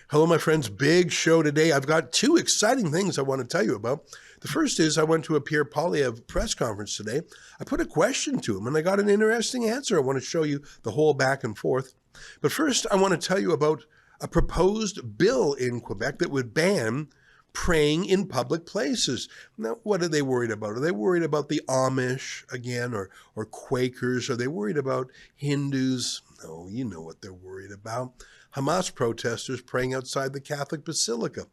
Hello, my friends. Big show today. I've got two exciting things I want to tell you about. The first is I went to a Pierre Poilievre press conference today. I put a question to him and I got an interesting answer. I want to show you the whole back and forth. But first, I want to tell you about a proposed bill in Quebec that would ban praying in public places. Now, what are they worried about? Are they worried about the Amish again, or Quakers? Are they worried about Hindus? No, you know what they're worried about. Hamas protesters praying outside the Catholic Basilica.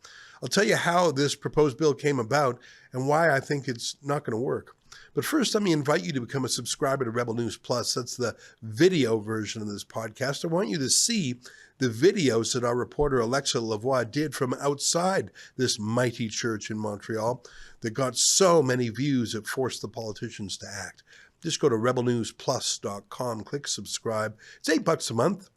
I'll tell you how this proposed bill came about and why I think it's not going to work. But first, let me invite you to become a subscriber to Rebel News Plus. That's the video version of this podcast. I want you to see the videos that our reporter Alexa Lavoie did from outside this mighty church in Montreal that got so many views it forced the politicians to act. Just go to rebelnewsplus.com, click subscribe. It's $8 a month.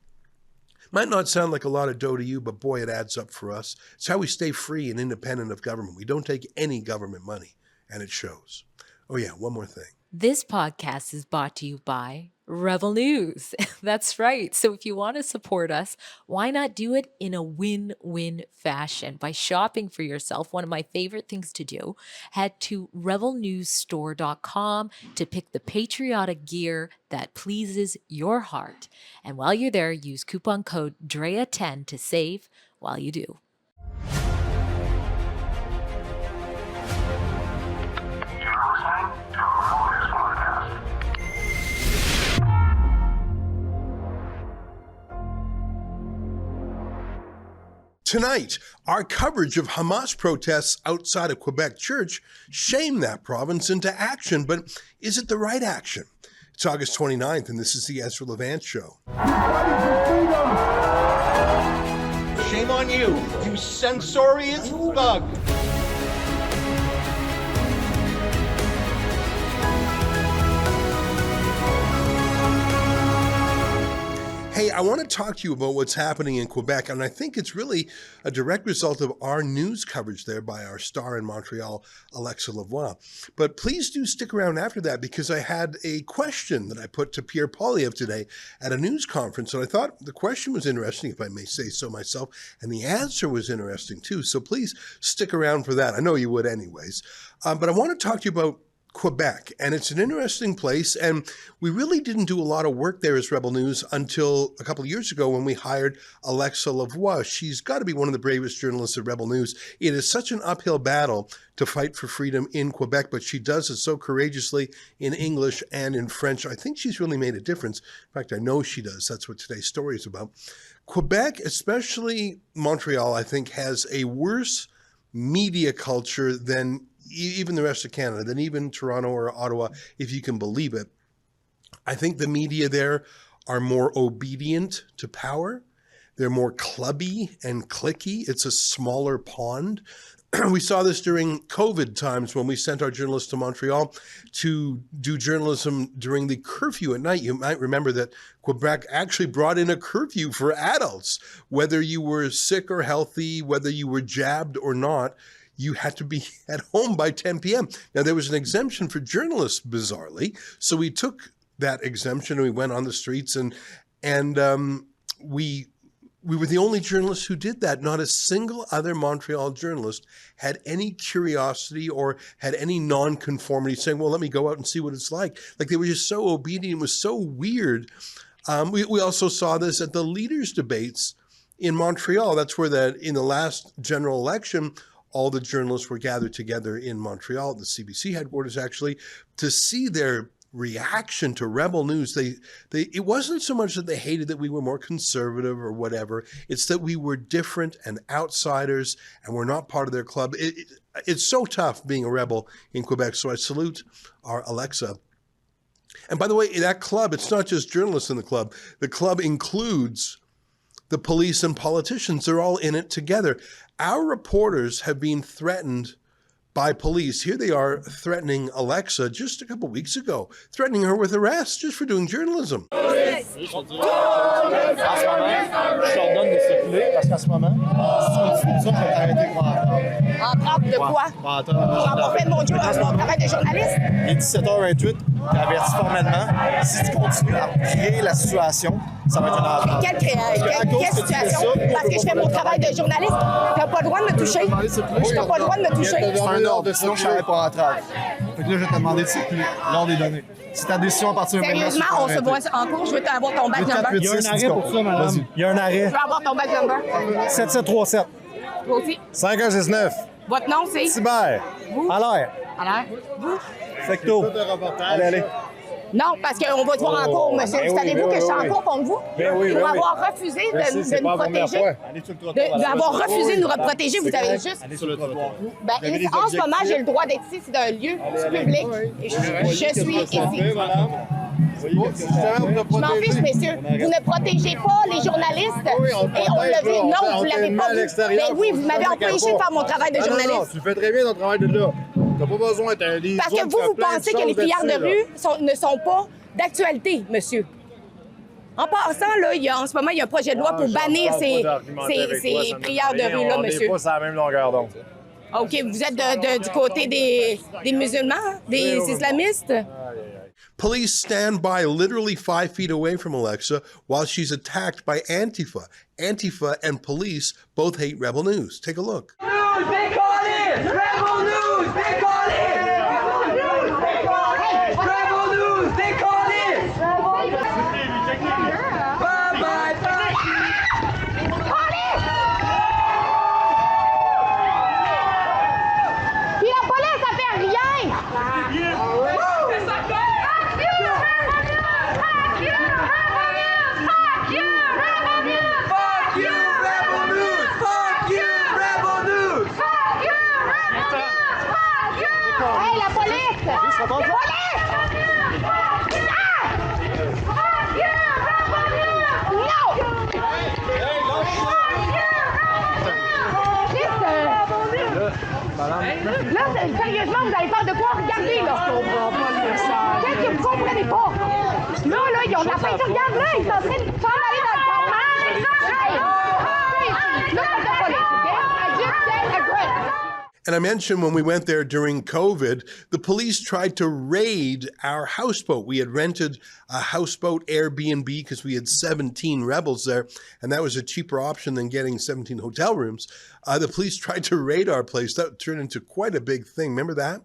Might not sound like a lot of dough to you, but boy, it adds up for us. It's how we stay free and independent of government. We don't take any government money, and it shows. Oh yeah, one more thing. This podcast is brought to you by Rebel News. That's right. So if you want to support us, why not do it in a win-win fashion by shopping for yourself? One of my favorite things to do. Head to rebelnewsstore.com to pick the patriotic gear that pleases your heart. And while you're there, use coupon code DREA10 to save while you do. Tonight, our coverage of Hamas protests outside of Quebec Church shamed that province into action, but is it the right action? It's August 29th, and this is the Ezra Levant Show. Shame on you, you censorious thug. Hey, I want to talk to you about what's happening in Quebec, and I think it's really a direct result of our news coverage there by our star in Montreal, Alexa Lavoie. But please do stick around after that, because I had a question that I put to Pierre Poilievre today at a news conference, and I thought the question was interesting, if I may say so myself, and the answer was interesting too. So please stick around for that. I know you would anyways. But I want to talk to you about Quebec, and it's an interesting place, and we really didn't do a lot of work there as Rebel News until a couple of years ago when we hired Alexa Lavoie. She's got to be one of the bravest journalists at Rebel News. It is such an uphill battle to fight for freedom in Quebec, but she does it so courageously in English and in French. I think she's really made a difference. In fact, I know she does. That's what today's story is about. Quebec, especially Montreal, I think has a worse media culture than even the rest of Canada, than even Toronto or Ottawa, if you can believe it. I think the media there are more obedient to power. They're more clubby and cliquey. It's a smaller pond. We saw this during COVID times when we sent our journalists to Montreal to do journalism during the curfew at night. You might remember that Quebec actually brought in a curfew for adults. Whether you were sick or healthy, whether you were jabbed or not, you had to be at home by 10 p.m. Now, there was an exemption for journalists, bizarrely. So we took that exemption and we went on the streets and we were the only journalists who did that. Not a single other Montreal journalist had any curiosity or had any non-conformity saying, well, let me go out and see what it's like. Like, they were just so obedient. It was so weird. We also saw this at the leaders' debates in Montreal. That's where in the last general election, all the journalists were gathered together in Montreal, at the CBC headquarters, actually, to see their reaction to Rebel News. It wasn't so much that they hated that we were more conservative or whatever. It's that we were different and outsiders and we're not part of their club. It's so tough being a rebel in Quebec. So I salute our Alexa. And by the way, that club, it's not just journalists in the club. The club includes the police and politicians. They're all in it together. Our reporters have been threatened by police. Here they are threatening Alexa just a couple weeks ago, threatening her with arrest just for doing journalism. Je t'ordonne de circuler parce qu'en ce moment, si Ça, on t'a arrêté pour entendre. Entendre de quoi? Pour Pour avoir fait mon travail de journaliste? Il est 17h28, t'es averti formellement. Si tu continues à créer la situation, ça va être une affaire. Quelle situation? Parce que je fais mon travail de journaliste. T'as pas le droit de me toucher. T'as pas le droit de me toucher. C'est un ordre, sinon je serais pas entrave. Fait que là, je vais te demander de circuler. L'ordre est donné. C'est ta décision à partir de maintenant. Sérieusement, on se voit en cours. Je veux avoir ton badge number. Il y a un arrêt pour ça, madame. Il y a un arrêt. Je veux avoir ton badge number. 7737. Toi aussi. 5169. Votre nom, c'est? Cyber. Vous? À l'air. Alors? Vous? Secto. Allez, allez. Non, parce qu'on va te voir en cours, monsieur. Savez-vous que je suis en cours contre vous? Pour avoir refusé de nous protéger. D'avoir refusé de nous protéger, vous avez juste... Ben, en ce moment, j'ai le droit d'être ici. C'est un lieu public. Et je suis ici. Je m'en fiche, messieurs. Vous ne protégez pas les journalistes. Et on l'a vu. Non, vous ne l'avez pas vu. Ben oui, vous m'avez empêché de faire mon travail de journaliste. Non, tu fais très bien ton travail de là. T'as pas besoin d'être un livre. Parce que vous pensez que les prières de rue ne sont pas d'actualité, monsieur. En passant, là, en ce moment, il y a un projet de loi pour bannir ces prières de rue-là, monsieur. On n'est pas sur la même longueur d'onde. OK, vous êtes du côté des musulmans, des islamistes? Police stand by literally 5 feet away from Alexa while she's attacked by Antifa. Antifa and police both hate Rebel News. Take a look. News, they call it! Rebel News, they call it! Rebel News, they call it! Rebel News, they call it! Bye bye bye! Puis la police, ça fait rien! Hey, la police! La police! Là, sérieusement, vous avez peur de quoi? Regardez, là! Je comprends pas le message. Qu'est-ce que vous comprenez pas? Là, ils ont de la peinture. Regarde, là, ils sont en train de s'en aller dans le campagne. Look at the police, okay? I just said aggressive. And I mentioned when we went there during COVID, the police tried to raid our houseboat. We had rented a houseboat Airbnb because we had 17 rebels there, and that was a cheaper option than getting 17 hotel rooms. The police tried to raid our place. That turned into quite a big thing. Remember that?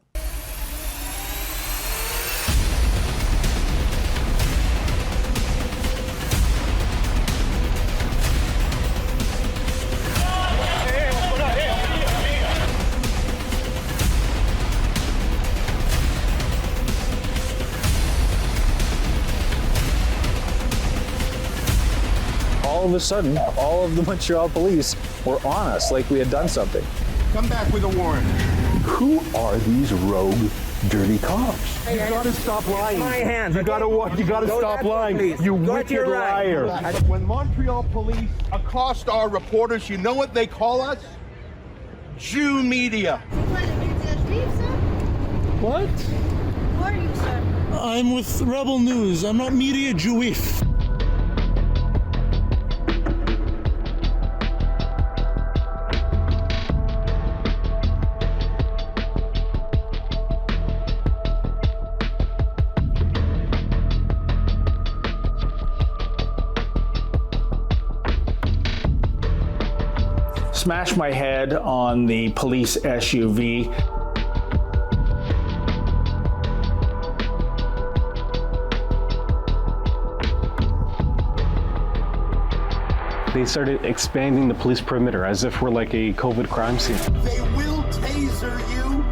All of a sudden, all of the Montreal police were on us like we had done something. Come back with a warrant. Who are these rogue, dirty cops? You gotta stop lying. My hands. You gotta stop lying. You wicked liar. When Montreal police accost our reporters, you know what they call us? Jew media. What? Who are you, sir? I'm with Rebel News. I'm not media Jewif. Smashed my head on the police SUV. They started expanding the police perimeter as if we're like a COVID crime scene. They will taser you.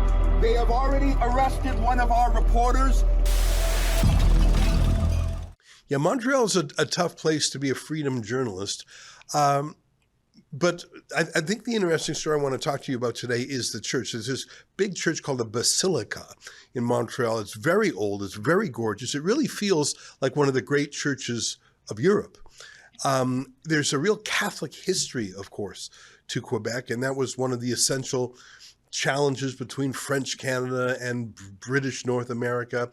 They have already arrested one of our reporters. Yeah, Montreal's a tough place to be a freedom journalist. But I think the interesting story I want to talk to you about today is the church. There's this big church called the Basilica in Montreal. It's very old. It's very gorgeous. It really feels like one of the great churches of Europe. There's a real Catholic history, of course, to Quebec, and that was one of the essential challenges between French Canada and British North America.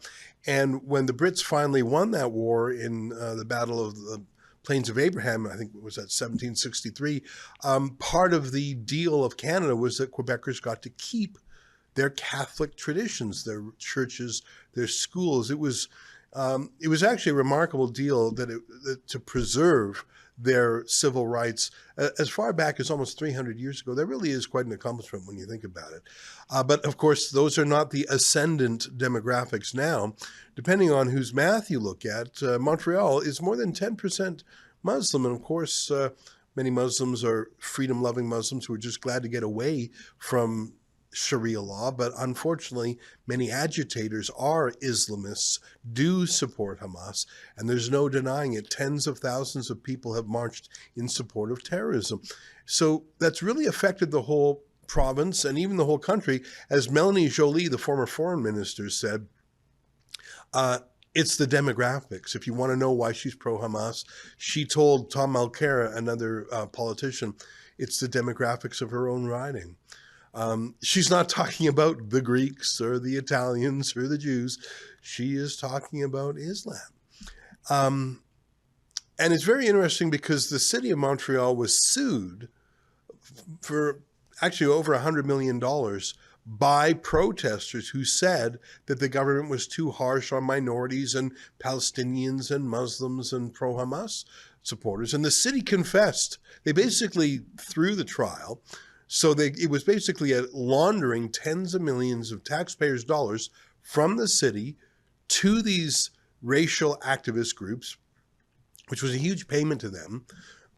And when the Brits finally won that war in the Battle of the Plains of Abraham, I think it was at 1763, part of the deal of Canada was that Quebecers got to keep their Catholic traditions, their churches, their schools. It was actually a remarkable deal that to preserve their civil rights as far back as almost 300 years ago. That really is quite an accomplishment when you think about it. But of course, those are not the ascendant demographics now. Depending on whose math you look at, Montreal is more than 10% Muslim. And of course, many Muslims are freedom-loving Muslims who are just glad to get away from Sharia law, but unfortunately, many agitators are Islamists, do support Hamas, and there's no denying it. Tens of thousands of people have marched in support of terrorism. So that's really affected the whole province and even the whole country. As Melanie Joly, the former foreign minister, said, it's the demographics. If you want to know why she's pro-Hamas, she told Tom Mulcair, another politician, it's the demographics of her own riding. She's not talking about the Greeks or the Italians or the Jews. She is talking about Islam. And it's very interesting because the city of Montreal was sued for actually over $100 million by protesters who said that the government was too harsh on minorities and Palestinians and Muslims and pro-Hamas supporters. And the city confessed. They basically threw the trial. So it was basically laundering tens of millions of taxpayers' dollars from the city to these racial activist groups, which was a huge payment to them.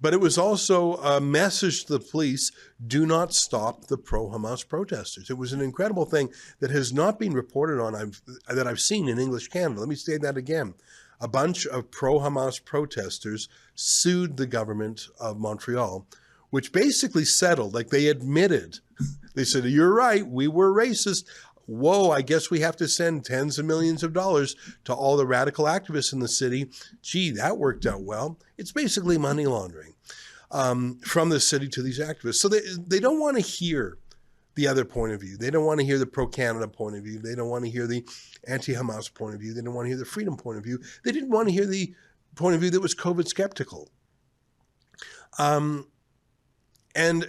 But it was also a message to the police, do not stop the pro-Hamas protesters. It was an incredible thing that has not been reported on, that I've seen in English Canada. Let me say that again. A bunch of pro-Hamas protesters sued the government of Montreal, which basically settled, like they admitted. They said, you're right, we were racist. Whoa, I guess we have to send tens of millions of dollars to all the radical activists in the city. Gee, that worked out well. It's basically money laundering from the city to these activists. So they don't want to hear the other point of view. They don't want to hear the pro-Canada point of view. They don't want to hear the anti-Hamas point of view. They don't want to hear the freedom point of view. They didn't want to hear the point of view that was COVID skeptical. And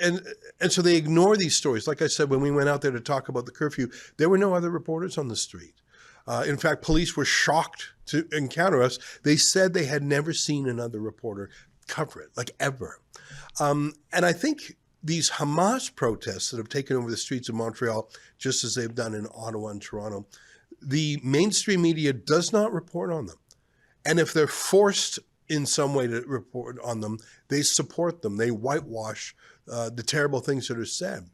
so they ignore these stories. Like I said, when we went out there to talk about the curfew, there were no other reporters on the street. In fact, police were shocked to encounter us. They said they had never seen another reporter cover it, like ever. And I think these Hamas protests that have taken over the streets of Montreal, just as they've done in Ottawa and Toronto, the mainstream media does not report on them. And if they're forced in some way to report on them, they support them. They whitewash the terrible things that are said.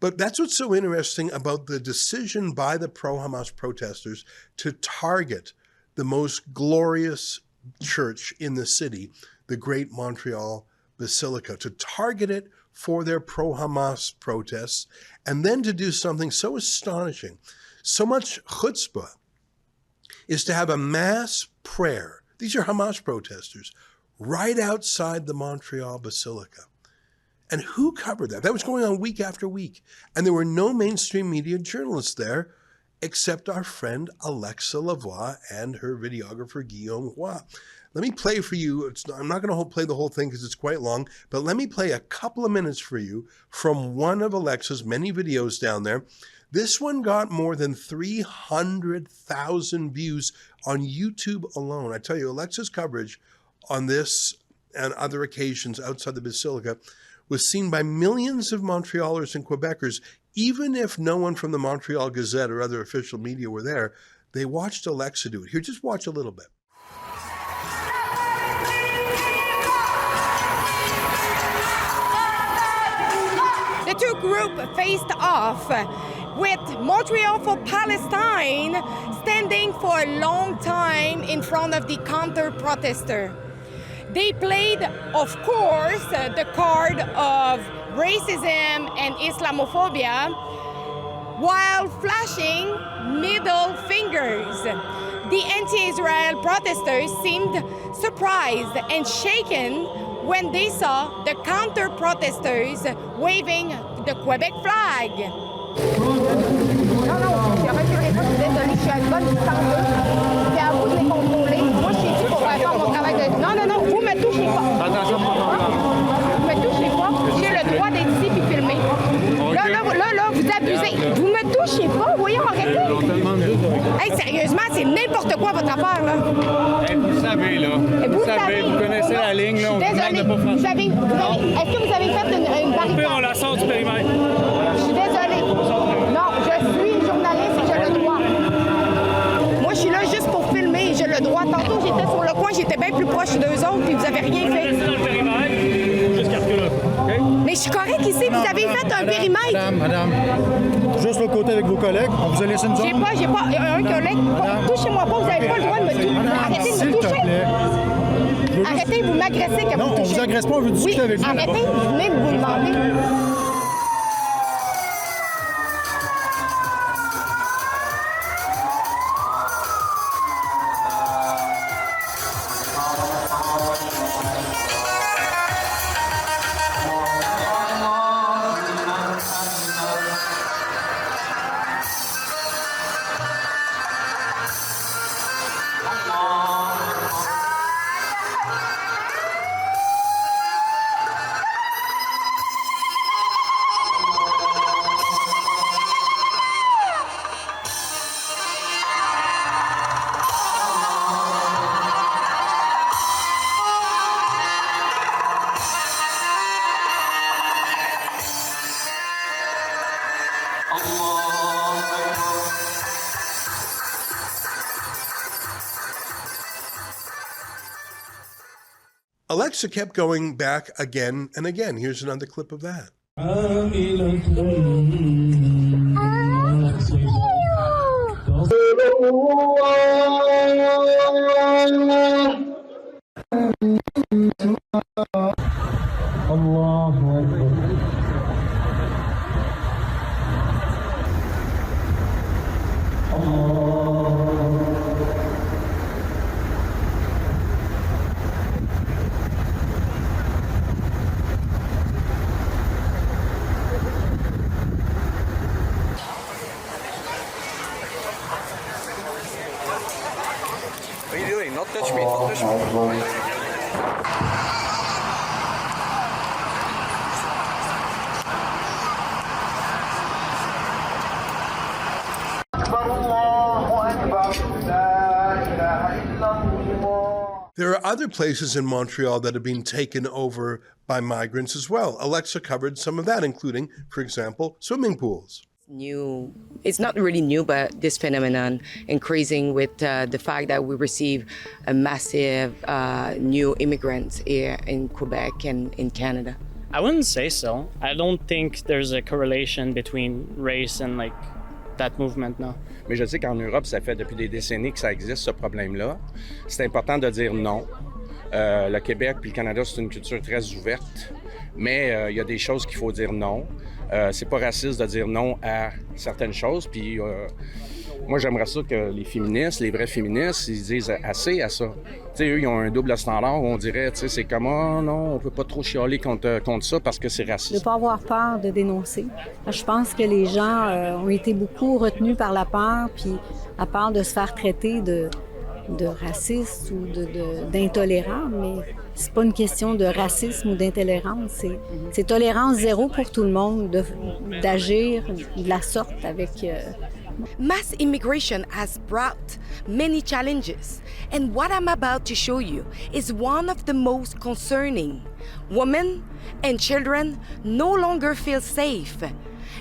But that's what's so interesting about the decision by the pro-Hamas protesters to target the most glorious church in the city, the Great Montreal Basilica, to target it for their pro-Hamas protests, and then to do something so astonishing, so much chutzpah, is to have a mass prayer. These are Hamas protesters right outside the Montreal Basilica. And who covered that? That was going on week after week. And there were no mainstream media journalists there except our friend Alexa Lavoie and her videographer Guillaume Roy. Let me play for you. I'm not going to play the whole thing because it's quite long, but let me play a couple of minutes for you from one of Alexa's many videos down there. This one got more than 300,000 views on YouTube alone. I tell you, Alexa's coverage on this and other occasions outside the Basilica was seen by millions of Montrealers and Quebecers. Even if no one from the Montreal Gazette or other official media were there, they watched Alexa do it. Here, just watch a little bit. The two groups faced off, with Montreal for Palestine standing for a long time in front of the counter-protester. They played, of course, the card of racism and Islamophobia while flashing middle fingers. The anti-Israel protesters seemed surprised and shaken when they saw the counter-protesters waving the Quebec flag. Non, vous me touchez Touchez pas, voyons, arrêtez. Hey, sérieusement, c'est n'importe quoi votre affaire, là. Hey, vous savez, là. Vous savez, vous connaissez la ligne, là. On vous demande de pas franchir. Est-ce que vous avez fait une barricade? On la sort du périmètre. Je suis désolée. Non, je suis journaliste et j'ai le droit. Moi, je suis là juste pour filmer et j'ai le droit. Tantôt, j'étais sur le coin, j'étais bien plus proche d'eux autres puis vous avez rien fait. Dans le périmètre, jusqu'à ce que là. Okay? Mais je suis correct ici, vous avez fait un périmètre. Madame, juste l'autre côté avec vos collègues, on vous a laissé une zone. J'ai pas un collègue. Touchez-moi pas, vous n'avez pas le droit de me toucher. Arrêtez de me toucher. Arrêtez, vous m'agressez quand non, vous touchez. Non, on vous agresse pas, on veut discuter avec vous. Arrêtez, vous venez de vous demander. Alexa kept going back again and again. Here's another clip of that. What are you doing? Not touch me, not touch me. There are other places in Montreal that have been taken over by migrants as well. Alexa covered some of that, including, for example, swimming pools. New, it's not really new, but this phenomenon increasing with the fact that we receive a massive new immigrants here in Quebec and in Canada. I wouldn't say so. I don't think there's a correlation between race and like that movement, no. Mais je sais qu'en Europe, ça fait depuis des décennies que ça existe, ce problème-là. C'est important de dire non. Le Québec puis le Canada, c'est une culture très ouverte, mais il y a des choses qu'il faut dire non. C'est pas raciste de dire non à certaines choses, puis moi, j'aimerais ça que les féministes, les vrais féministes, ils disent assez à ça. Tu sais, eux, ils ont un double standard où on dirait, tu sais, c'est comme, oh non, on peut pas trop chialer contre ça parce que c'est raciste. De ne pas avoir peur de dénoncer. Je pense que les gens ont été beaucoup retenus par la peur, puis la peur de se faire traiter de raciste ou d'intolérant, mais c'est pas une question de racisme ou d'intolérance, c'est tolérance zéro pour tout le monde d'agir de la sorte avec... Mass immigration has brought many challenges, and what I'm about to show you is one of the most concerning. Women and children no longer feel safe.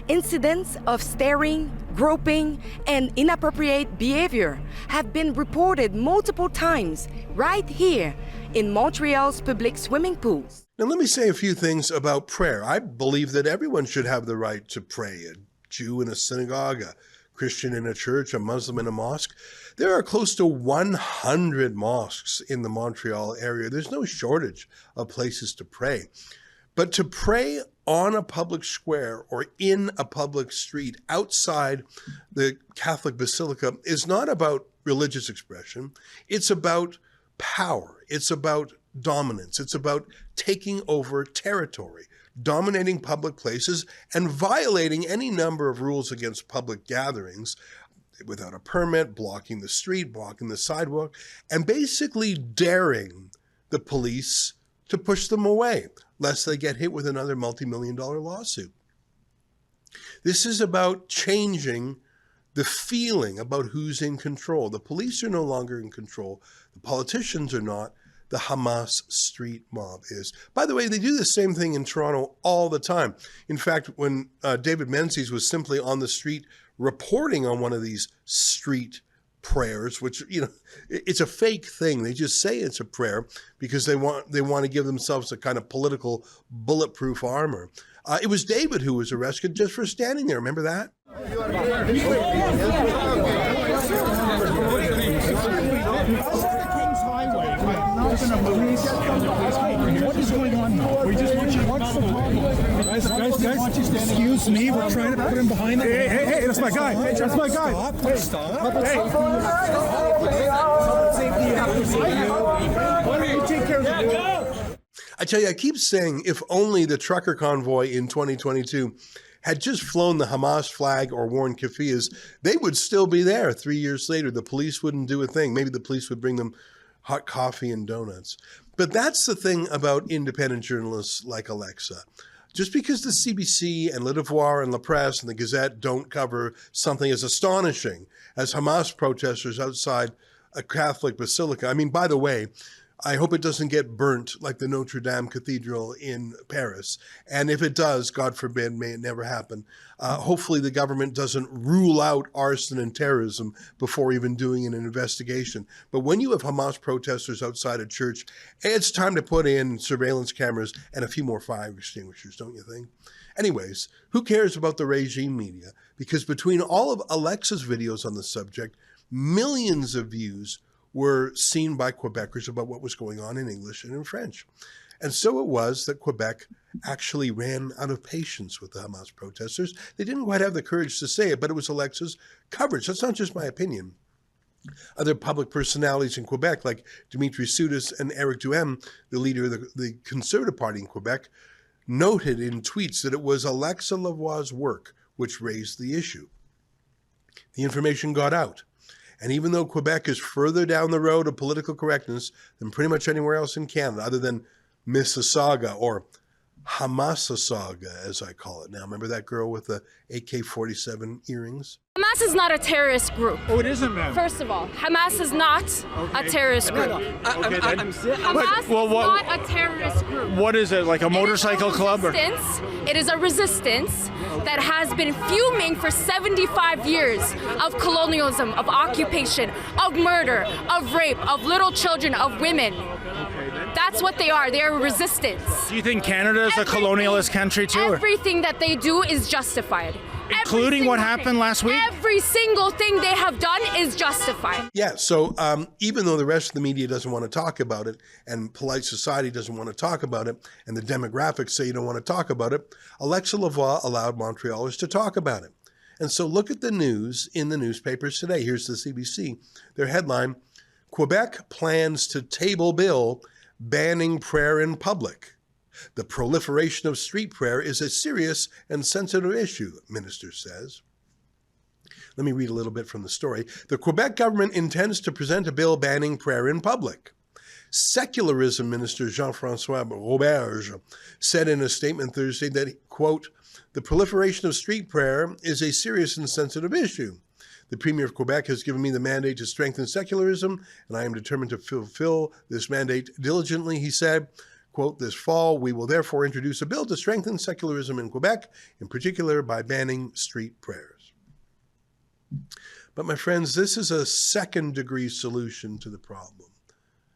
Incidents of staring, groping, and inappropriate behavior have been reported multiple times right here in Montreal's public swimming pools. Now, let me say a few things about prayer. I believe that everyone should have the right to pray. A Jew in a synagogue, a Christian in a church, a Muslim in a mosque. There are close to 100 mosques in the Montreal area. There's no shortage of places to pray. But to pray on a public square or in a public street outside the Catholic Basilica is not about religious expression. It's about power. It's about dominance. It's about taking over territory, dominating public places, and violating any number of rules against public gatherings without a permit, blocking the street, blocking the sidewalk, and basically daring the police to push them away, lest they get hit with another multi-million-dollar lawsuit. This is about changing the feeling about who's in control. The police are no longer in control. The politicians are not. The Hamas street mob is. By the way, they do the same thing in Toronto all the time. In fact, when David Menzies was simply on the street reporting on one of these street prayers, which, you know, it's a fake thing. They just say it's a prayer because they want to give themselves a kind of political bulletproof armor. It was David who was arrested just for standing there. Remember that? What is going on now? We just want you. What's the problem? Guys, excuse me. We're trying to put him behind the. Hey, that's my guy. That's my guy. Stop. Hey. Why don't you take care of the. I tell you, I keep saying if only the trucker convoy in 2022 had just flown the Hamas flag or worn keffiyehs, they would still be there 3 years later. The police wouldn't do a thing. Maybe the police would bring them hot coffee and donuts. But that's the thing about independent journalists like Alexa. Just because the CBC and Le Devoir and La Presse and the Gazette don't cover something as astonishing as Hamas protesters outside a Catholic basilica. I mean, by the way, I hope it doesn't get burnt like the Notre Dame Cathedral in Paris. And if it does, God forbid, may it never happen. Hopefully the government doesn't rule out arson and terrorism before even doing an investigation. But when you have Hamas protesters outside a church, it's time to put in surveillance cameras and a few more fire extinguishers, don't you think? Anyways, who cares about the regime media? Because between all of Alexa's videos on the subject, millions of views were seen by Quebecers about what was going on in English and in French. And so it was that Quebec actually ran out of patience with the Hamas protesters. They didn't quite have the courage to say it, but it was Alexa's coverage. That's not just my opinion. Other public personalities in Quebec, like Dimitri Soudis and Eric Duhem, the leader of the Conservative Party in Quebec, noted in tweets that it was Alexa Lavoie's work which raised the issue. The information got out. And even though Quebec is further down the road of political correctness than pretty much anywhere else in Canada, other than Mississauga or Hamassasaga, as I call it now. Remember that girl with the AK-47 earrings? Hamas is not a terrorist group. Oh, it isn't, ma'am. First of all, Hamas is not a terrorist group. Hamas is not a terrorist group. What is it, like a motorcycle club? It is a resistance that has been fuming for 75 years of colonialism, of occupation, of murder, of rape, of little children, of women. That's what they are. They are resistance. Do you think Canada is a colonialist country too? Everything that they do is justified. Including what happened last week? Every single thing they have done is justified. Yeah, so even though the rest of the media doesn't want to talk about it, and polite society doesn't want to talk about it, and the demographics say you don't want to talk about it, Alexa Lavoie allowed Montrealers to talk about it. And so look at the news in the newspapers today. Here's the CBC. Their headline, Quebec plans to table bill banning prayer in public. The proliferation of street prayer is a serious and sensitive issue, minister says. Let me read a little bit from the story. The Quebec government intends to present a bill banning prayer in public. Secularism Minister Jean-François Roberge said in a statement Thursday that, quote, the proliferation of street prayer is a serious and sensitive issue. The Premier of Quebec has given me the mandate to strengthen secularism, and I am determined to fulfill this mandate diligently, he said. Quote, this fall, we will therefore introduce a bill to strengthen secularism in Quebec, in particular by banning street prayers. But my friends, this is a second-degree solution to the problem,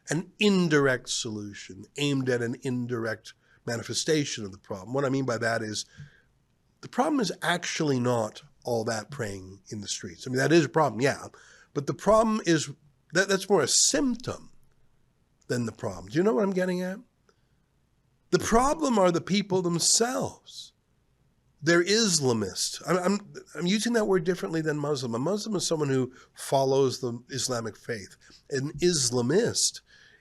an indirect solution aimed at an indirect manifestation of the problem. What I mean by that is the problem is actually not all that praying in the streets. I mean, that is a problem, yeah, but the problem is that's more a symptom than the problem. Do you know what I'm getting at? The problem are the people themselves. They're Islamist. I'm using that word differently than Muslim. A Muslim is someone who follows the Islamic faith. An Islamist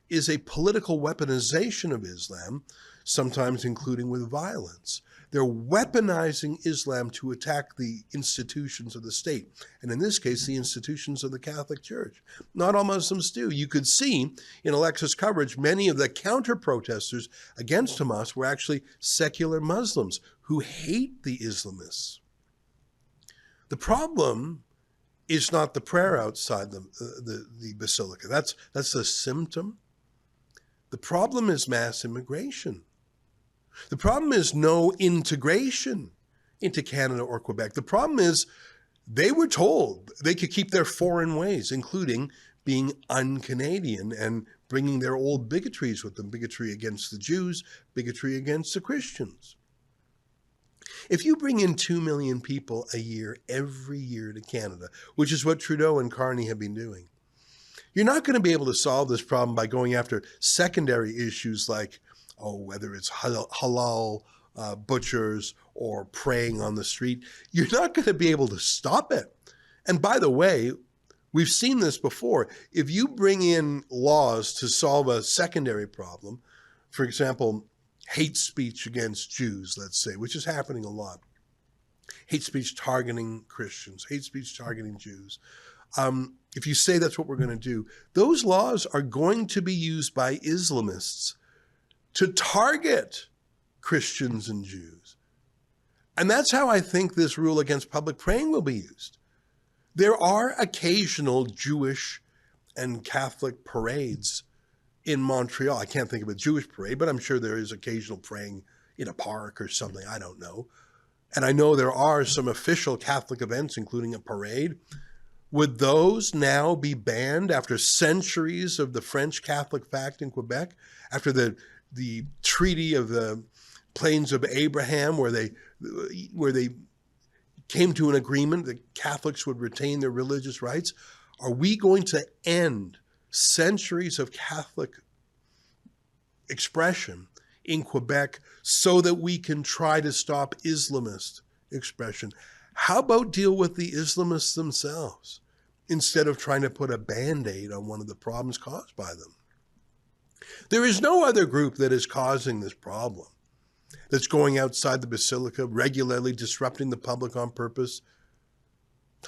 is a political weaponization of Islam, sometimes including with violence. They're weaponizing Islam to attack the institutions of the state, and in this case, the institutions of the Catholic Church. Not all Muslims do. You could see in Alexa's coverage, many of the counter-protesters against Hamas were actually secular Muslims who hate the Islamists. The problem is not the prayer outside the basilica. That's a symptom. The problem is mass immigration. The problem is no integration into Canada or Quebec. The problem is they were told they could keep their foreign ways, including being un-Canadian and bringing their old bigotries with them, bigotry against the Jews, bigotry against the Christians. If you bring in 2 million people a year, every year to Canada, which is what Trudeau and Carney have been doing, you're not going to be able to solve this problem by going after secondary issues like, whether it's halal butchers or praying on the street. You're not going to be able to stop it. And by the way, we've seen this before. If you bring in laws to solve a secondary problem, for example, hate speech against Jews, let's say, which is happening a lot, hate speech targeting Christians, hate speech targeting Jews, if you say that's what we're going to do, those laws are going to be used by Islamists to target Christians and Jews. And that's how I think this rule against public praying will be used. There are occasional Jewish and Catholic parades in Montreal. I can't think of a Jewish parade, but I'm sure there is occasional praying in a park or something. I don't know. And I know there are some official Catholic events, including a parade. Would those now be banned after centuries of the French Catholic Pact in Quebec, after the Treaty of the Plains of Abraham, where they came to an agreement that Catholics would retain their religious rights? Are we going to end centuries of Catholic expression in Quebec so that we can try to stop Islamist expression? How about deal with the Islamists themselves instead of trying to put a Band-Aid on one of the problems caused by them? There is no other group that is causing this problem, that's going outside the basilica, regularly disrupting the public on purpose.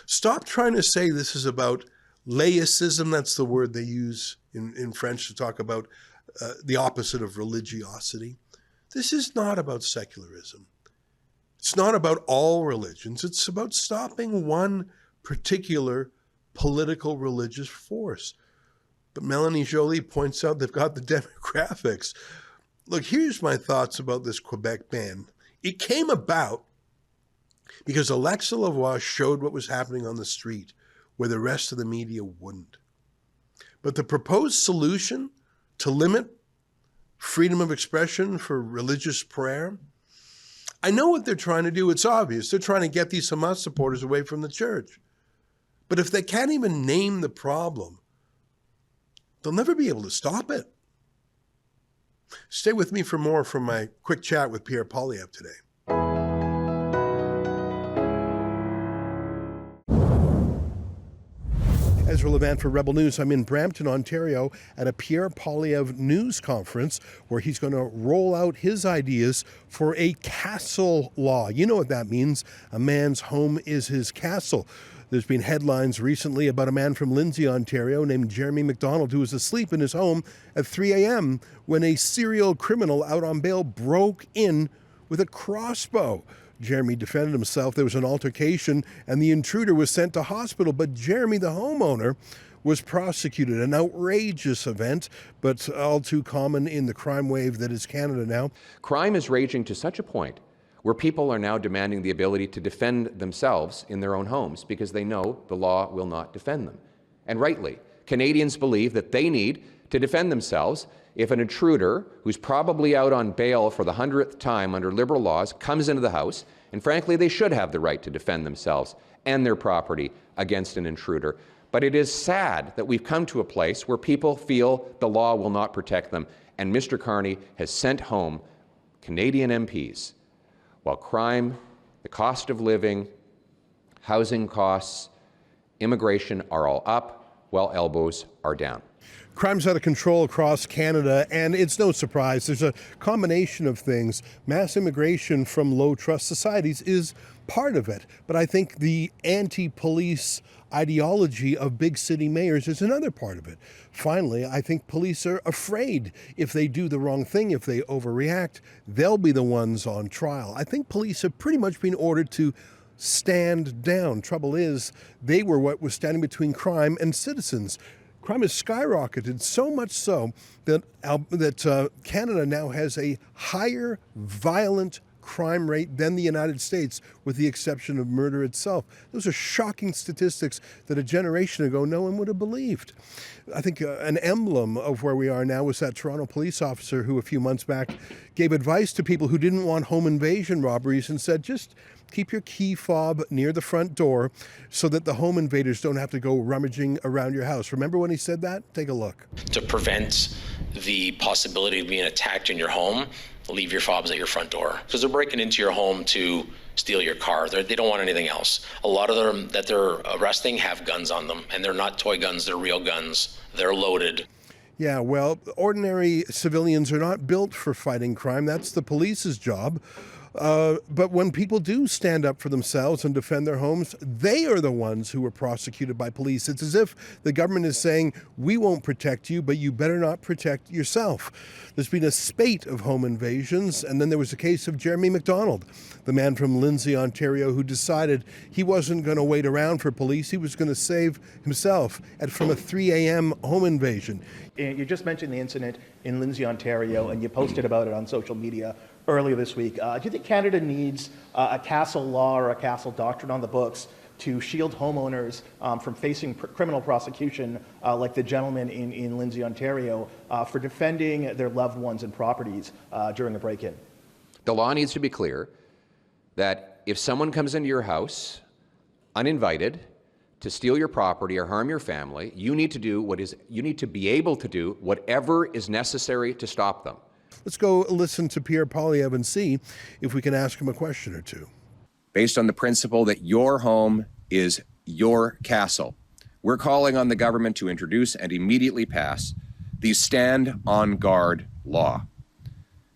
Stop trying to say this is about laicism. That's the word they use in French to talk about the opposite of religiosity. This is not about secularism. It's not about all religions. It's about stopping one particular political religious force. But Melanie Joly points out they've got the demographics. Look, here's my thoughts about this Quebec ban. It came about because Alexa Lavoie showed what was happening on the street where the rest of the media wouldn't. But the proposed solution to limit freedom of expression for religious prayer, I know what they're trying to do. It's obvious. They're trying to get these Hamas supporters away from the church. But if they can't even name the problem, they'll never be able to stop it. Stay with me for more from my quick chat with Pierre Poilievre today. Ezra Levant for Rebel News. I'm in Brampton, Ontario at a Pierre Poilievre news conference where he's going to roll out his ideas for a castle law. You know what that means. A man's home is his castle. There's been headlines recently about a man from Lindsay, Ontario named Jeremy McDonald who was asleep in his home at 3 a.m. when a serial criminal out on bail broke in with a crossbow. Jeremy defended himself. There was an altercation and the intruder was sent to hospital, but Jeremy, the homeowner, was prosecuted. An outrageous event, but all too common in the crime wave that is Canada now. Crime is raging to such a point where people are now demanding the ability to defend themselves in their own homes because they know the law will not defend them. And rightly, Canadians believe that they need to defend themselves if an intruder who's probably out on bail for the 100th time under Liberal laws comes into the house, and frankly, they should have the right to defend themselves and their property against an intruder. But it is sad that we've come to a place where people feel the law will not protect them, and Mr. Carney has sent home Canadian MPs while crime, the cost of living, housing costs, immigration are all up, while elbows are down. Crime's out of control across Canada, and it's no surprise. There's a combination of things. Mass immigration from low-trust societies is part of it, but I think the anti-police ideology of big city mayors is another part of it. Finally, I think police are afraid if they do the wrong thing, if they overreact, they'll be the ones on trial. I think police have pretty much been ordered to stand down. Trouble is, they were what was standing between crime and citizens. Crime has skyrocketed, so much so that Canada now has a higher violent crime rate than the United States, with the exception of murder itself. Those are shocking statistics that a generation ago no one would have believed. I think an emblem of where we are now was that Toronto police officer who a few months back gave advice to people who didn't want home invasion robberies and said, just keep your key fob near the front door so that the home invaders don't have to go rummaging around your house. Remember when he said that? Take a look. To prevent the possibility of being attacked in your home, leave your fobs at your front door, because they're breaking into your home to steal your car. They don't want anything else. A lot of them that they're arresting have guns on them, and they're not toy guns, they're real guns. They're loaded. Yeah, well, ordinary civilians are not built for fighting crime. That's the police's job. But when people do stand up for themselves and defend their homes, they are the ones who are prosecuted by police. It's as if the government is saying, we won't protect you, but you better not protect yourself. There's been a spate of home invasions, and then there was a case of Jeremy McDonald, the man from Lindsay, Ontario, who decided he wasn't going to wait around for police. He was going to save himself from a 3 a.m. home invasion. You just mentioned the incident in Lindsay, Ontario, and you posted about it on social media earlier this week. Do you think Canada needs a castle law or a castle doctrine on the books to shield homeowners from facing criminal prosecution like the gentleman in Lindsay, Ontario, for defending their loved ones and properties during a break-in? The law needs to be clear that if someone comes into your house uninvited to steal your property or harm your family, you need to be able to do whatever is necessary to stop them. Let's go listen to Pierre Poilievre and see if we can ask him a question or two. Based on the principle that your home is your castle, we're calling on the government to introduce and immediately pass the Stand on Guard law,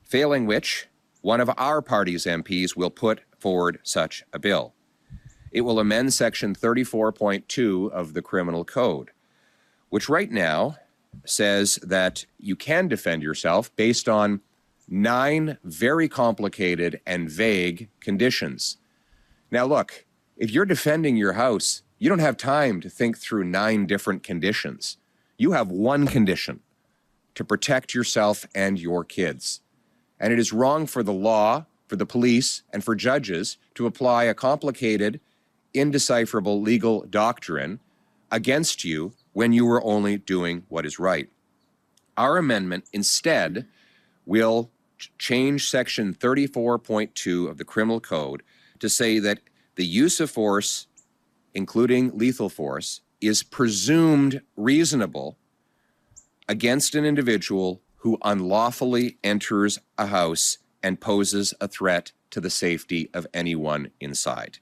failing which one of our party's MPs will put forward such a bill. It will amend Section 34.2 of the Criminal Code, which right now says that you can defend yourself based on 9 very complicated and vague conditions. Now look, if you're defending your house, you don't have time to think through 9 different conditions. You have one condition: to protect yourself and your kids. And it is wrong for the law, for the police, and for judges to apply a complicated, indecipherable legal doctrine against you when you were only doing what is right. Our amendment instead will change Section 34.2 of the Criminal Code to say that the use of force, including lethal force, is presumed reasonable against an individual who unlawfully enters a house and poses a threat to the safety of anyone inside.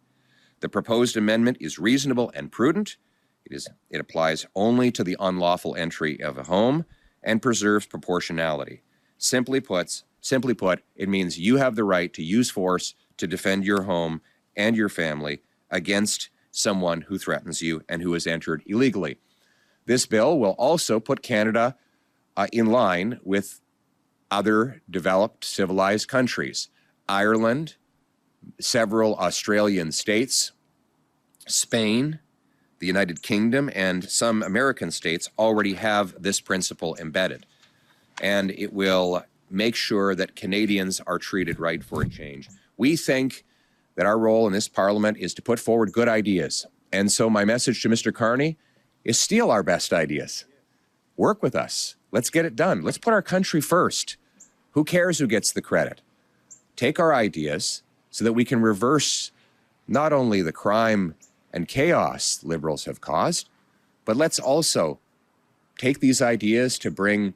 The proposed amendment is reasonable and prudent. It applies only to the unlawful entry of a home and preserves proportionality. Simply put, it means you have the right to use force to defend your home and your family against someone who threatens you and who has entered illegally. This bill will also put Canada in line with other developed civilized countries. Ireland, several Australian states, Spain, the United Kingdom, and some American states already have this principle embedded. And it will make sure that Canadians are treated right for a change. We think that our role in this Parliament is to put forward good ideas. And so my message to Mr. Carney is steal our best ideas. Work with us. Let's get it done. Let's put our country first. Who cares who gets the credit? Take our ideas so that we can reverse not only the crime and chaos Liberals have caused, but let's also take these ideas to bring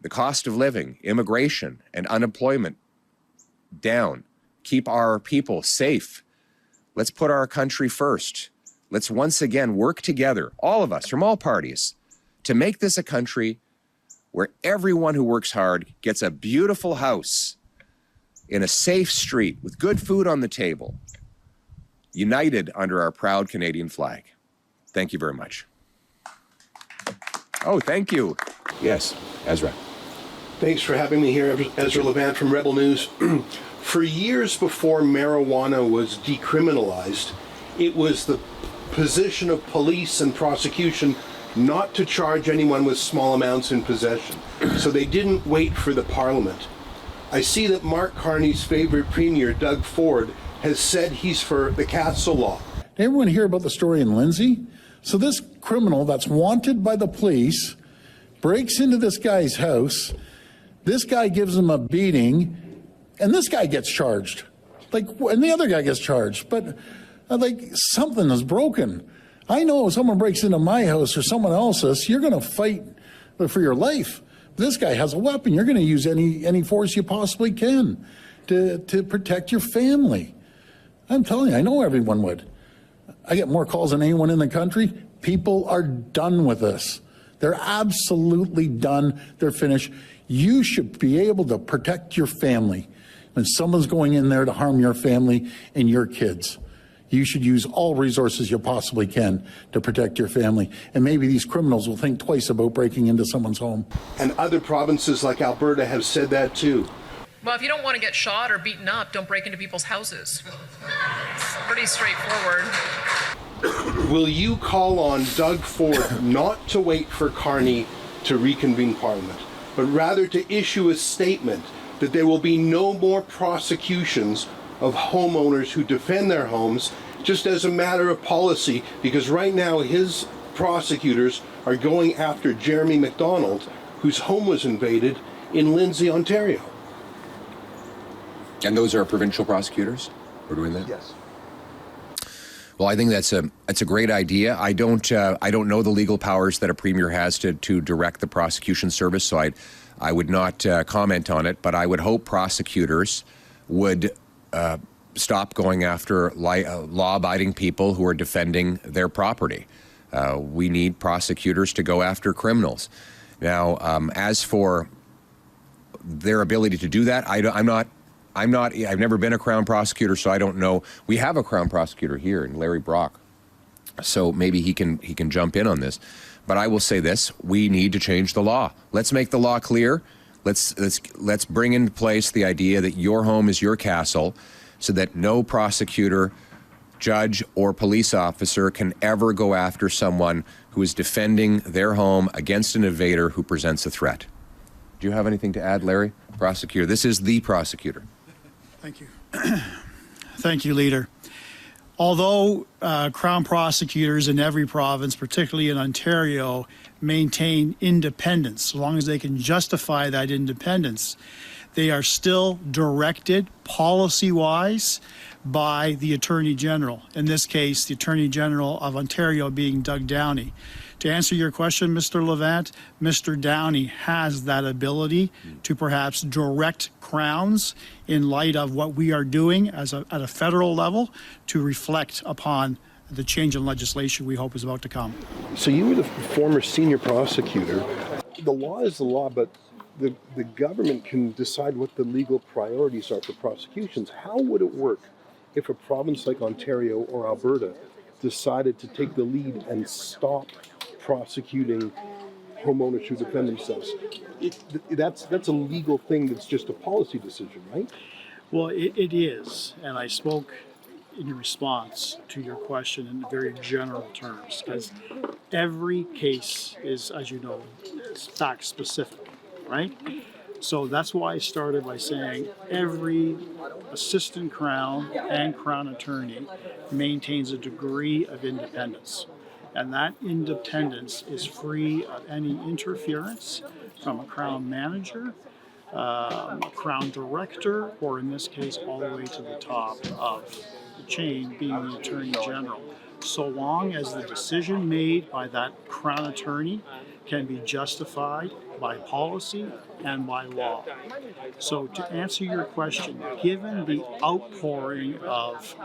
the cost of living, immigration, and unemployment down. Keep our people safe. Let's put our country first. Let's once again work together, all of us from all parties, to make this a country where everyone who works hard gets a beautiful house in a safe street with good food on the table, united under our proud Canadian flag. Thank you very much. Oh, thank you. Yes, Ezra. Thanks for having me here, Ezra Levant from Rebel News. For years before marijuana was decriminalized, it was the position of police and prosecution not to charge anyone with small amounts in possession. So they didn't wait for the Parliament. I see that Mark Carney's favorite premier, Doug Ford, has said he's for the castle law. Did everyone hear about the story in Lindsay? So this criminal that's wanted by the police breaks into this guy's house. This guy gives him a beating, and this guy gets charged. And the other guy gets charged. But, something is broken. I know if someone breaks into my house or someone else's, you're going to fight for your life. This guy has a weapon. You're going to use any force you possibly can to protect your family. I'm telling you, I know everyone would. I get more calls than anyone in the country. People are done with this. They're absolutely done. They're finished. You should be able to protect your family. When someone's going in there to harm your family and your kids, you should use all resources you possibly can to protect your family. And maybe these criminals will think twice about breaking into someone's home. And other provinces like Alberta have said that too. Well, if you don't want to get shot or beaten up, don't break into people's houses. It's pretty straightforward. Will you call on Doug Ford not to wait for Carney to reconvene Parliament, but rather to issue a statement that there will be no more prosecutions of homeowners who defend their homes just as a matter of policy, because right now his prosecutors are going after Jeremy McDonald, whose home was invaded in Lindsay, Ontario. And those are provincial prosecutors who are doing that? Yes. Well, I think that's a great idea. I don't know the legal powers that a premier has to direct the prosecution service, so I would not comment on it. But I would hope prosecutors would stop going after law-abiding people who are defending their property. We need prosecutors to go after criminals. Now, as for their ability to do that, I've never been a Crown prosecutor, so I don't know. We have a Crown prosecutor here, Larry Brock, so maybe he can jump in on this. But I will say this: we need to change the law. Let's make the law clear. Let's bring into place the idea that your home is your castle, so that no prosecutor, judge, or police officer can ever go after someone who is defending their home against an invader who presents a threat. Do you have anything to add, Larry? Prosecutor, this is the prosecutor. Thank you. Thank you, Leader. Although Crown prosecutors in every province, particularly in Ontario, maintain independence, so long as they can justify that independence, they are still directed policy-wise by the Attorney General. In this case, the Attorney General of Ontario being Doug Downey. To answer your question, Mr. Levant, Mr. Downey has that ability to perhaps direct Crowns in light of what we are doing at a federal level to reflect upon the change in legislation we hope is about to come. So you were the former senior prosecutor. The law is the law, but the government can decide what the legal priorities are for prosecutions. How would it work if a province like Ontario or Alberta decided to take the lead and stop prosecuting homeowners who defend themselves? That's a legal thing. That's just a policy decision, right? Well, it is, and I spoke in response to your question in very general terms, because every case is, as you know, fact specific, right? So that's why I started by saying every assistant Crown and Crown attorney maintains a degree of independence. And that independence is free of any interference from a Crown manager, a Crown director, or in this case, all the way to the top of the chain, being the Attorney General. So long as the decision made by that Crown attorney can be justified by policy and by law. So to answer your question, given the outpouring of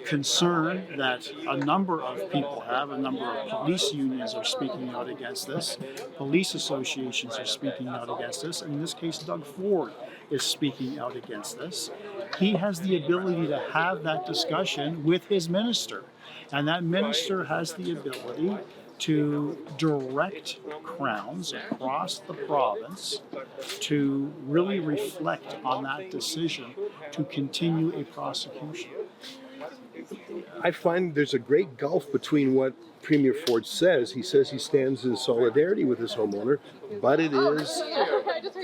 concern that a number of people have, a number of police unions are speaking out against this, police associations are speaking out against this, and in this case Doug Ford is speaking out against this, he has the ability to have that discussion with his minister. And that minister has the ability to direct crowns across the province to really reflect on that decision to continue a prosecution. I find there's a great gulf between what Premier Ford says. He says he stands in solidarity with his homeowner, but it is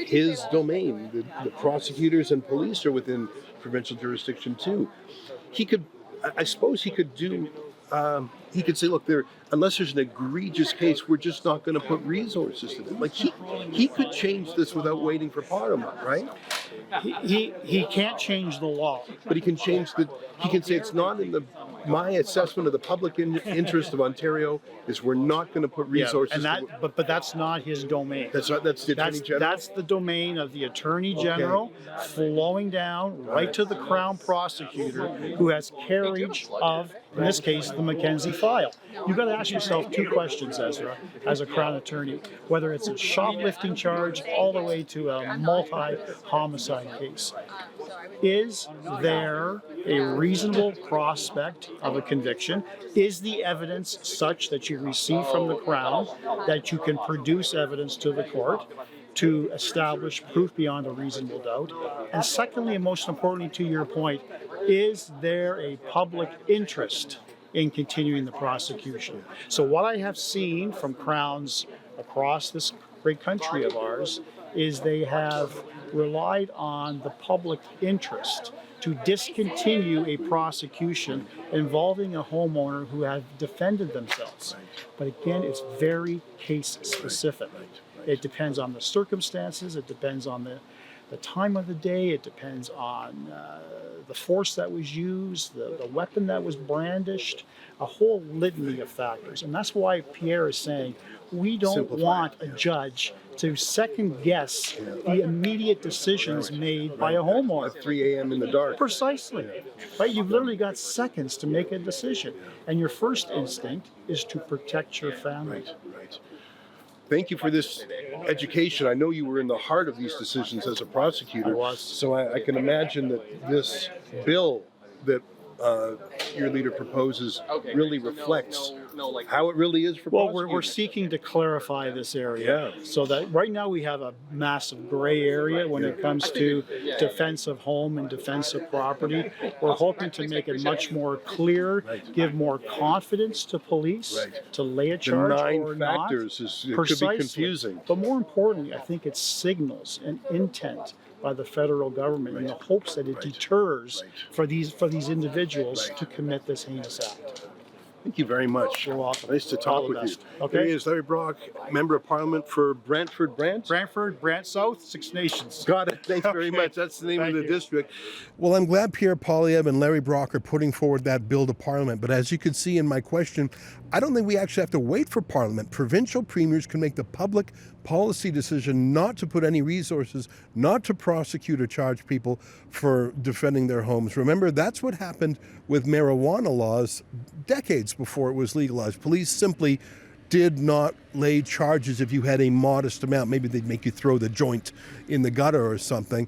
his domain. The prosecutors and police are within provincial jurisdiction too. He could, I suppose he could do, he could say, look, unless there's an egregious case, we're just not going to put resources to it. Like he could change this without waiting for Parliament, right? He can't change the law, but he can he can say it's not in my assessment of the public interest of Ontario is we're not going to put resources. Yeah, and but that's not his domain. That's the Attorney General. That's the domain of the Attorney General, flowing down right to the Crown Prosecutor, who has carriage of, in this case, the Mackenzie file. You've got to ask yourself two questions, Ezra, as a Crown Attorney, whether it's a shoplifting charge all the way to a multi-homicide case. Is there a reasonable prospect of a conviction? Is the evidence such that you receive from the Crown that you can produce evidence to the court to establish proof beyond a reasonable doubt? And secondly, and most importantly to your point, is there a public interest in continuing the prosecution? So what I have seen from Crowns across this great country of ours is they have relied on the public interest to discontinue a prosecution involving a homeowner who have defended themselves. But again, it's very case specific. It depends on the circumstances, it depends on the time of the day, it depends on the force that was used, the weapon that was brandished, a whole litany of factors. And that's why Pierre is saying we don't want a judge to second guess the immediate decisions made by a homeowner. At 3 a.m. in the dark. Precisely. Right? You've literally got seconds to make a decision. And your first instinct is to protect your family. Right. Thank you for this education. I know you were in the heart of these decisions as a prosecutor. I was. So I can imagine that this bill that your leader proposes really reflects how it really is for prosecutors. Well, we're seeking to clarify this area so that right now we have a massive gray area when it comes to defense of home and defense of property. We're hoping to make it much more clear, give more confidence to police to lay a charge or not. The 9 factors could be confusing. But more importantly, I think it signals an intent by the federal government in the hopes that it deters for these individuals to commit this heinous act. Thank you very much. You're welcome. Nice to talk with you. Okay. There he is, Larry Brock, Member of Parliament for Brantford, Brant South, Six Nations. Got it. Thanks very much. That's the name of the district. Well, I'm glad Pierre Poilievre and Larry Brock are putting forward that bill to Parliament. But as you can see in my question, I don't think we actually have to wait for Parliament. Provincial premiers can make the public policy decision not to put any resources, not to prosecute or charge people for defending their homes. Remember, that's what happened with marijuana laws decades before it was legalized. Police simply did not lay charges if you had a modest amount. Maybe they'd make you throw the joint in the gutter or something.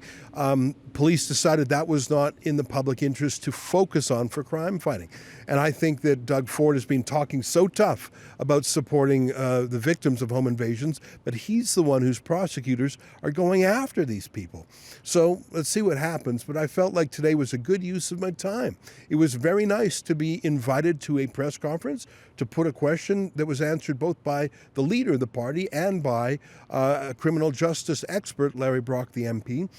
Police decided that was not in the public interest to focus on for crime fighting. And I think that Doug Ford has been talking so tough about supporting the victims of home invasions, but he's the one whose prosecutors are going after these people. So let's see what happens. But I felt like today was a good use of my time. It was very nice to be invited to a press conference to put a question that was answered both by the leader of the party and by a criminal justice expert, Larry Brock, the MP.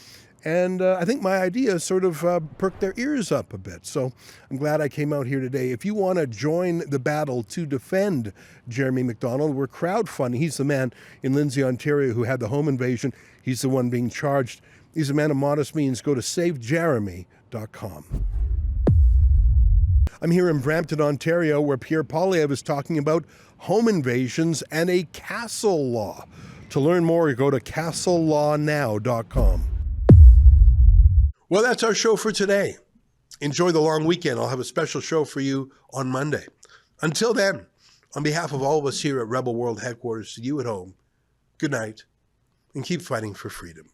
And I think my idea sort of perked their ears up a bit. So I'm glad I came out here today. If you want to join the battle to defend Jeremy McDonald, we're crowdfunding. He's the man in Lindsay, Ontario, who had the home invasion. He's the one being charged. He's a man of modest means. Go to savejeremy.com. I'm here in Brampton, Ontario, where Pierre Poilievre is talking about home invasions and a castle law. To learn more, go to castlelawnow.com. Well, that's our show for today. Enjoy the long weekend. I'll have a special show for you on Monday. Until then, on behalf of all of us here at Rebel World Headquarters, to you at home, good night, and keep fighting for freedom.